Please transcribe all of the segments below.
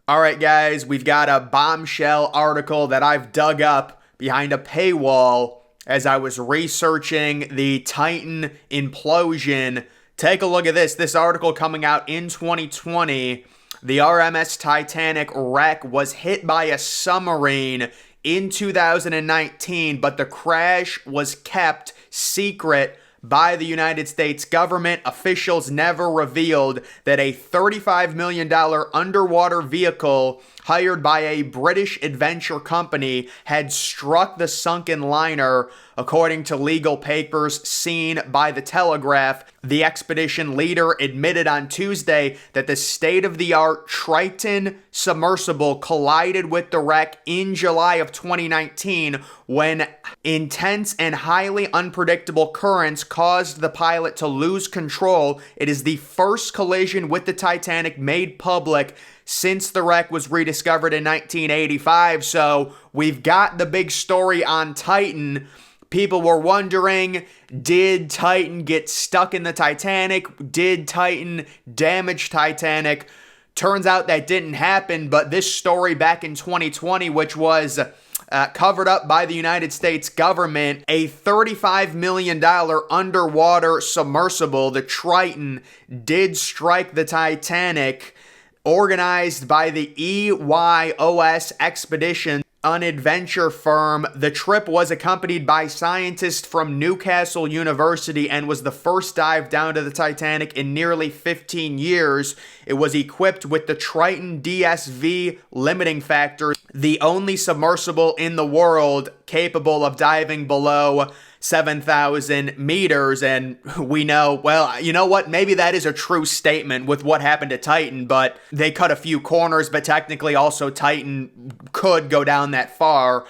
All right, guys, we've got a bombshell article that I've dug up behind a paywall as I was researching the Titan implosion. Take a look at this. This article coming out in 2020. The RMS Titanic Wreck was hit by a submarine in 2019, but the crash was kept secret by the United States government. Officials never revealed that a $35 million underwater vehicle hired by a British adventure company had struck the sunken liner, according to legal papers seen by The Telegraph. The expedition leader admitted on Tuesday that the state-of-the-art Triton submersible collided with the wreck in July of 2019 when intense and highly unpredictable currents caused the pilot to lose control. It is the first collision with the Titanic made public since the wreck was rediscovered in 1985. So we've got the big story on Titan. People were wondering, did Titan get stuck in the Titanic? Did Titan damage Titanic? Turns out that didn't happen, but this story back in 2020, which was covered up by the United States government, a $35 million underwater submersible, the Triton, did strike the Titanic, organized by the EYOS Expedition, an adventure firm. The trip was accompanied by scientists from Newcastle University and was the first dive down to the Titanic in nearly 15 years. It was equipped with the Triton DSV limiting factor, the only submersible in the world capable of diving below 7,000 meters. And we know, well, you know what? Maybe that is a true statement with what happened to Titan, but they cut a few corners, but technically also Titan could go down that far.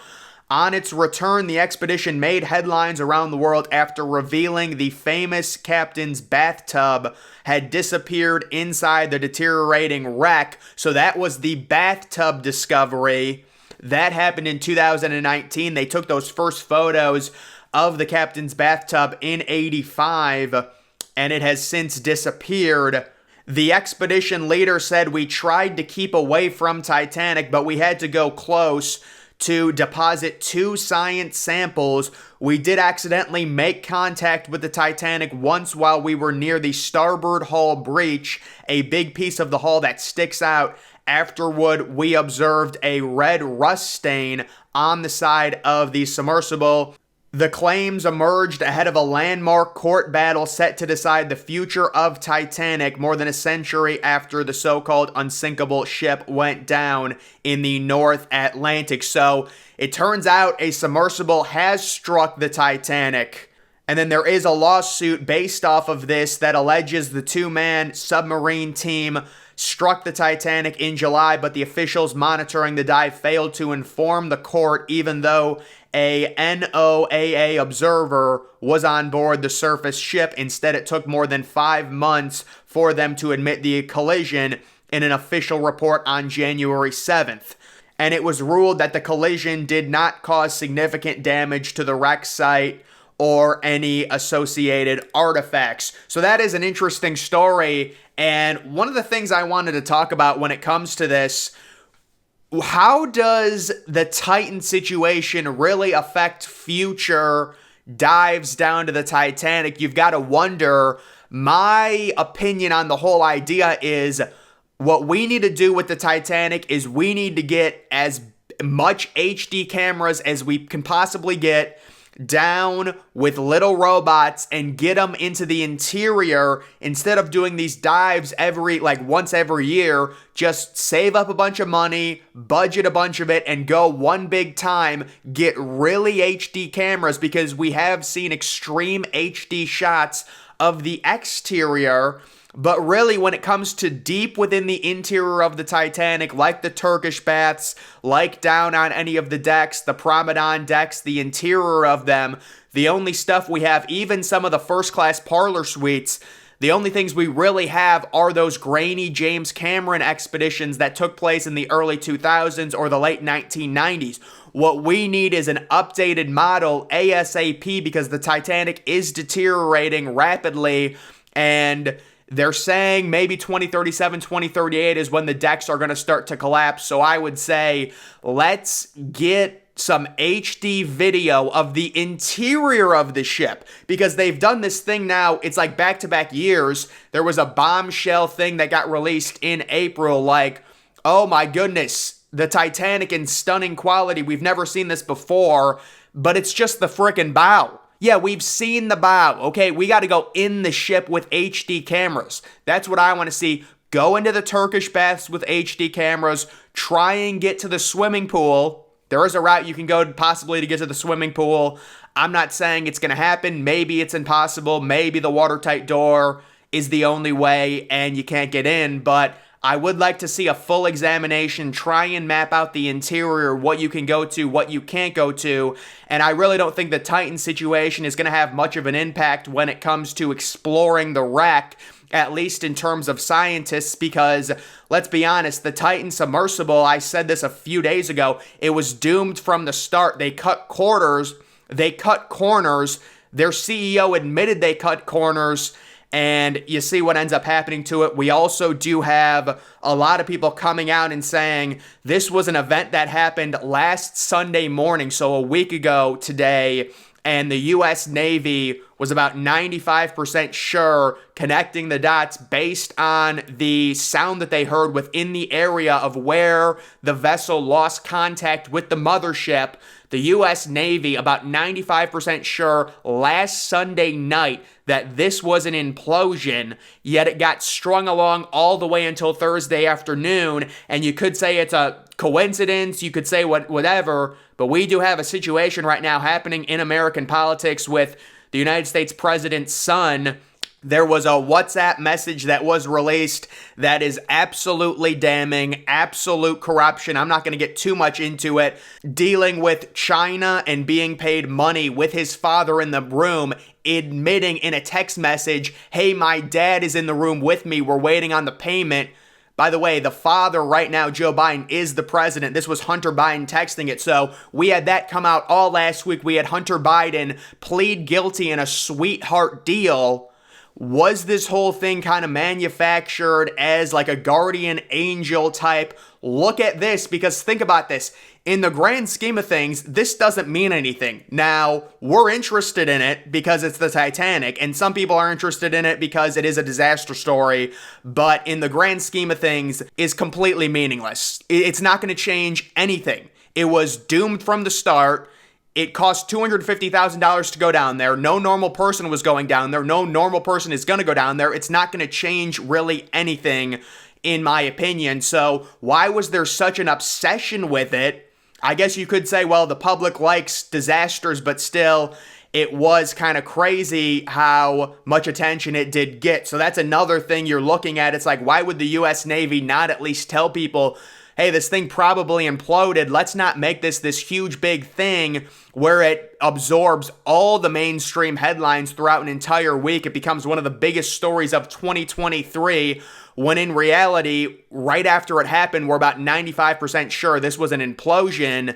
On its return, the expedition made headlines around the world after revealing the famous captain's bathtub had disappeared inside the deteriorating wreck. So that was the bathtub discovery. That happened in 2019. They took those first photos of the captain's bathtub in '85, and it has since disappeared. The expedition leader said, "We tried to keep away from Titanic, but we had to go close to deposit 2 science samples. We did accidentally make contact with the Titanic once while we were near the starboard hull breach, a big piece of the hull that sticks out. Afterward, we observed a red rust stain on the side of the submersible." The claims emerged ahead of a landmark court battle set to decide the future of Titanic more than a century after the so-called unsinkable ship went down in the North Atlantic. So it turns out a submersible has struck the Titanic. And then there is a lawsuit based off of this that alleges the 2-man submarine team struck the Titanic in July, but the officials monitoring the dive failed to inform the court, even though a NOAA observer was on board the surface ship. Instead, it took more than 5 months for them to admit the collision in an official report on January 7th. And it was ruled that the collision did not cause significant damage to the wreck site or any associated artifacts. So that is an interesting story. And one of the things I wanted to talk about when it comes to this, how does the Titan situation really affect future dives down to the Titanic? You've got to wonder. My opinion on the whole idea is what we need to do with the Titanic is we need to get as much HD cameras as we can possibly get down with little robots and get them into the interior instead of doing these dives once every year. Just save up a bunch of money, budget a bunch of it, and go one big time. Get really HD cameras, because we have seen extreme HD shots of the exterior. But really, when it comes to deep within the interior of the Titanic, like the Turkish baths, like down on any of the decks, the promenade decks, the interior of them, the only stuff we have, even some of the first-class parlor suites, the only things we really have are those grainy James Cameron expeditions that took place in the early 2000s or the late 1990s. What we need is an updated model ASAP, because the Titanic is deteriorating rapidly, and They're saying maybe 2037, 2038 is when the decks are going to start to collapse. So I would say let's get some HD video of the interior of the ship, because they've done this thing now. It's like back-to-back years. There was a bombshell thing that got released in April, like, oh my goodness, the Titanic in stunning quality. We've never seen this before, but it's just the frickin' bow. Yeah, we've seen the bow. Okay, we got to go in the ship with HD cameras. That's what I want to see. Go into the Turkish baths with HD cameras. Try and get to the swimming pool. There is a route you can go possibly to get to the swimming pool. I'm not saying it's going to happen. Maybe it's impossible. Maybe the watertight door is the only way and you can't get in. But I would like to see a full examination. Try and map out the interior, what you can go to, what you can't go to. And I really don't think the Titan situation is going to have much of an impact when it comes to exploring the wreck, at least in terms of scientists, because let's be honest, the Titan submersible, I said this a few days ago, it was doomed from the start. They cut corners. Their CEO admitted they cut corners, and you see what ends up happening to it. We also do have a lot of people coming out and saying this was an event that happened last Sunday morning, so a week ago today, and the U.S. Navy was about 95% sure, connecting the dots based on the sound that they heard within the area of where the vessel lost contact with the mothership. The U.S. Navy, about 95% sure last Sunday night that this was an implosion, yet it got strung along all the way until Thursday afternoon, and you could say it's a coincidence, you could say whatever, but we do have a situation right now happening in American politics with the United States president's son. There was a WhatsApp message that was released that is absolutely damning, absolute corruption. I'm not going to get too much into it. Dealing with China and being paid money with his father in the room, admitting in a text message, hey, my dad is in the room with me. We're waiting on the payment. By the way, the father right now, Joe Biden, is the president. This was Hunter Biden texting it. So we had that come out all last week. We had Hunter Biden plead guilty in a sweetheart deal. Was this whole thing kind of manufactured as like a guardian angel type? Look at this, because think about this. In the grand scheme of things, this doesn't mean anything. Now, we're interested in it because it's the Titanic, and some people are interested in it because it is a disaster story, but in the grand scheme of things, is completely meaningless. It's not going to change anything. It was doomed from the start. It cost $250,000 to go down there. No normal person was going down there. No normal person is going to go down there. It's not going to change really anything, in my opinion. So why was there such an obsession with it? I guess you could say, well, the public likes disasters, but still, it was kind of crazy how much attention it did get. So that's another thing you're looking at. It's like, why would the U.S. Navy not at least tell people, hey, this thing probably imploded. Let's not make this huge big thing where it absorbs all the mainstream headlines throughout an entire week. It becomes one of the biggest stories of 2023, when in reality, right after it happened, we're about 95% sure this was an implosion.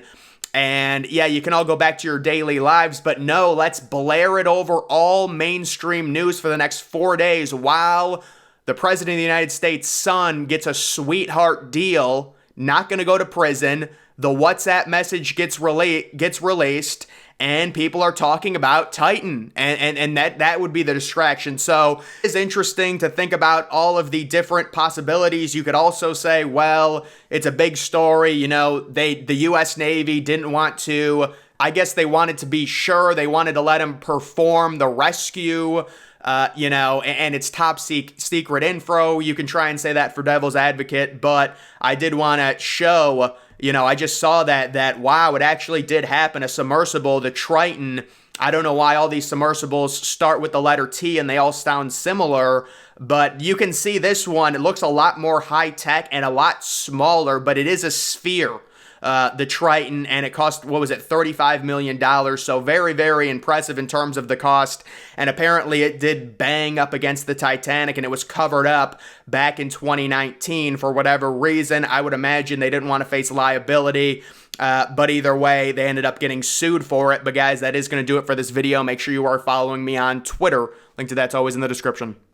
And yeah, you can all go back to your daily lives, but no, let's blare it over all mainstream news for the next 4 days while the President of the United States' son gets a sweetheart deal, not going to go to prison. The WhatsApp message gets released, and people are talking about Titan, and that would be the distraction. So it's interesting to think about all of the different possibilities. You could also say, well, it's a big story. You know, the U.S. Navy didn't want to, I guess they wanted to be sure. They wanted to let him perform the rescue, and it's top secret info. You can try and say that for devil's advocate, but I did want to show, I just saw that, wow, it actually did happen. A submersible, the Triton. I don't know why all these submersibles start with the letter T and they all sound similar, but you can see this one. It looks a lot more high tech and a lot smaller, but it is a sphere. The Triton, and it cost, $35 million. So very, very impressive in terms of the cost. And apparently it did bang up against the Titanic, and it was covered up back in 2019 for whatever reason. I would imagine they didn't want to face liability. But either way, they ended up getting sued for it. But guys, that is going to do it for this video. Make sure you are following me on Twitter. Link to that's always in the description.